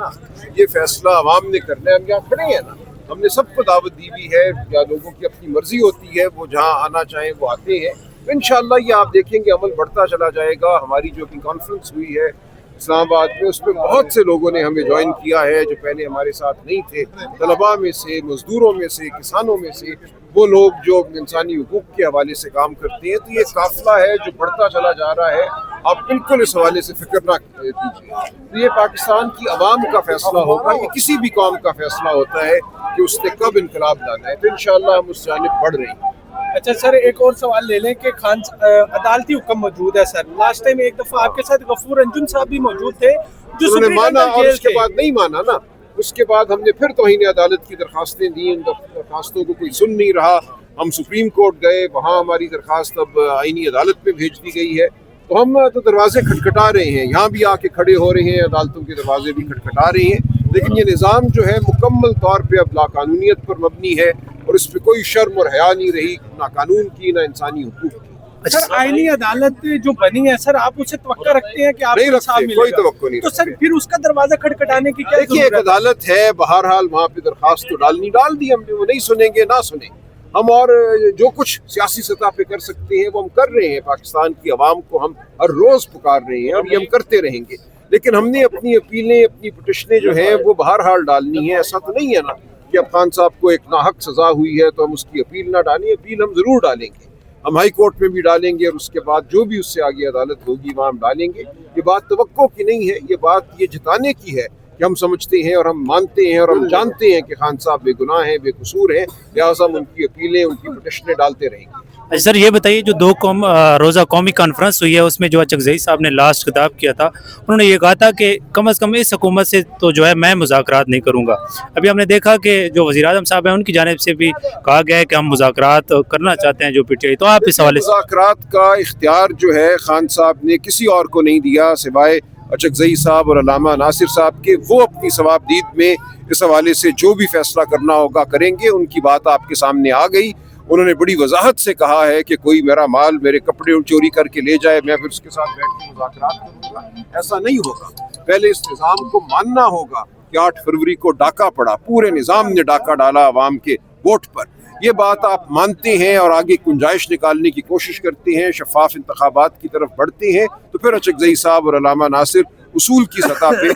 ना, ये फैसला अवाम ने करना है। हम यहाँ खड़े हैं ना, हमने सबको दावत दी हुई है, या लोगों की अपनी मर्जी होती है, वो जहाँ आना चाहें वो आते हैं। तो इंशाअल्लाह ये आप देखेंगे अमल बढ़ता चला जाएगा। हमारी जो भी कॉन्फ्रेंस हुई है इस्लामाबाद में, उसमें बहुत से लोगों ने हमें ज्वाइन किया है जो पहले हमारे साथ नहीं थे, तलबा में से, मजदूरों में से, किसानों में से, वो लोग जो इंसानी हुकूक के हवाले से काम करते हैं। तो ये काफिला है जो बढ़ता चला जा रहा है, आप बिल्कुल इस हवाले से फिक्र ना कीजिए। तो ये पाकिस्तान की अवाम का फैसला होगा, ये किसी भी कौम का फैसला होता है कि उसने कब इनकलाब लाना है। तो इंशाअल्लाह हम उस जानिब बढ़ रहे हैं। अच्छा सर, एक और सवाल ले लें कि खान अदालती हुक्म मौजूद है सर। लास्ट टाइम एक दफा आपके साथ गफूर अंजुम साहब भी मौजूद थे जो उन्होंने माना और उसके बाद नहीं माना ना, उसके बाद हमने फिर तौहीन अदालत की दरखास्तें दी, उन दरखास्तों को कोई सुन नहीं रहा। हम सुप्रीम कोर्ट गए, वहाँ हमारी दरखास्त अब आईनी अदालत में भेज दी गई है। तो हम तो दरवाजे खटखटा रहे हैं, यहाँ भी आके खड़े हो रहे हैं, अदालतों के दरवाजे भी खटखटा रहे हैं, लेकिन ये निज़ाम जो है मुकम्मल तौर पे अब लाकानूनियत पर मबनी है और इस पर कोई शर्म और हया नहीं रही, ना कानून की ना इंसानी हुकूक की। सर आईनी अदालत जो बनी है सर, आप उसे तवक्को रखते हैं कि आप नहीं रखते, कोई तवक्को नहीं। तो सर फिर उसका दरवाजा खटखटाने की क्या देखिए, एक अदालत है, बहरहाल वहाँ पे दरखास्त तो डाल दी हमने, वो नहीं सुनेंगे ना सुने हम, और जो कुछ सियासी सतह पे कर सकते हैं वो हम कर रहे हैं। पाकिस्तान की आवाम को हम हर रोज पुकार रहे हैं और ये हम करते रहेंगे, लेकिन हमने अपनी अपीलें, अपनी पिटिशनें जो हैं वो बहरहाल डालनी है। ऐसा तो नहीं है ना कि अब खान साहब को एक नाहक सजा हुई है तो हम उसकी अपील ना डालें। अपील हम जरूर डालेंगे, हम हाई कोर्ट में भी डालेंगे और उसके बाद जो भी उससे आगे अदालत होगी वहाँ हम डालेंगे। ये बात तवक्को की नहीं है, ये बात ये जताने की है कि हम समझते हैं और हम मानते हैं और हम जानते हैं कि खान साहब बेगुनाह हैं, बेकसूर हैं, लिहाजा हम उनकी अपीलें, उनकी पिटिशनें डालते रहेंगे। अच्छा सर, ये बताइए जो रोज़ा कौमी कॉन्फ्रेंस हुई है उसमें जो अचकज़ई साहब ने लास्ट खिताब किया था, उन्होंने ये कहा था कि कम से कम इस हुकूमत से तो जो है मैं मुज़ाकरात नहीं करूँगा। अभी हमने देखा कि जो वज़ीर आज़म साहब हैं उनकी जानिब से भी कहा गया है कि हम मुज़ाकरात करना चाहते हैं जो PTI। तो आप इस हवाले से मुज़ाकरात का इख्तियार जो है खान साहब ने किसी और को नहीं दिया सिवाय अचकज़ई साहब और अल्लामा नासिर साहब के। वो अपनी सवाबदीद में इस हवाले से जो भी फैसला करना होगा करेंगे। उनकी बात आपके सामने आ गई, उन्होंने बड़ी वजाहत से कहा है कि कोई मेरा माल, मेरे कपड़े चोरी करके ले जाए, मैं फिर उसके साथ बैठ के मुज़ाकरात करूँगा, ऐसा नहीं होगा। पहले इस निज़ाम को मानना होगा कि 8 फरवरी को डाका पड़ा, पूरे निज़ाम ने डाका डाला अवाम के वोट पर। ये बात आप मानते हैं और आगे गुंजाइश निकालने की कोशिश करते हैं, शफाफ इंतखाबात की तरफ बढ़ते हैं, तो फिर अचकज़ई साहब और अल्लामा नासिर उसूल की सतह पे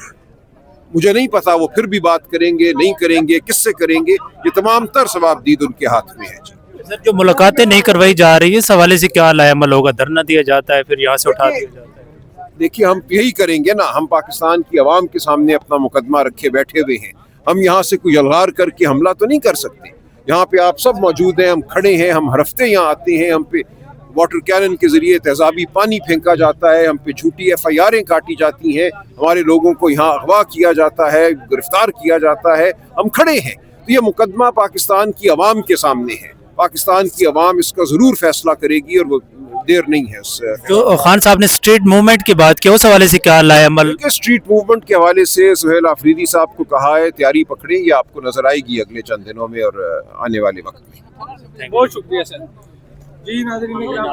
मुझे नहीं पता वो फिर भी बात करेंगे नहीं करेंगे, किससे करेंगे, ये तमाम तर सवाबदीद उनके हाथ में है। सर जो मुलाकातें नहीं करवाई जा रही है इस हवाले से क्या लाएमल होगा? धरना दिया जाता है, फिर यहाँ से उठा दिया जाता है? देखिए, हम यही करेंगे ना, हम पाकिस्तान की आवाम के सामने अपना मुकदमा रखे बैठे हुए हैं। हम यहाँ से कोई अलगार करके हमला तो नहीं कर सकते। यहाँ पे आप सब मौजूद हैं, हम खड़े हैं, हम हर हफ्ते यहाँ आते हैं, हम पे वाटर कैनन के जरिए तेजाबी पानी फेंका जाता है, हम पे झूठी FIR'ें काटी जाती हैं, हमारे लोगों को यहाँ अगवा किया जाता है, गिरफ्तार किया जाता है, हम खड़े हैं। तो ये मुकदमा पाकिस्तान की आवाम के सामने है, पाकिस्तान की आवाम इसका ज़रूर फैसला करेगी और वो देर नहीं है। जो खान साहब ने स्ट्रीट मूवमेंट की बात की उस हवाले से क्या लाएमल? स्ट्रीट मूवमेंट के हवाले से सुहेल आफरीदी साहब को कहा है तैयारी पकड़े, ये आपको नजर आएगी अगले चंद दिनों में और आने वाले वक्त में। बहुत शुक्रिया सर जी। नाज़रीन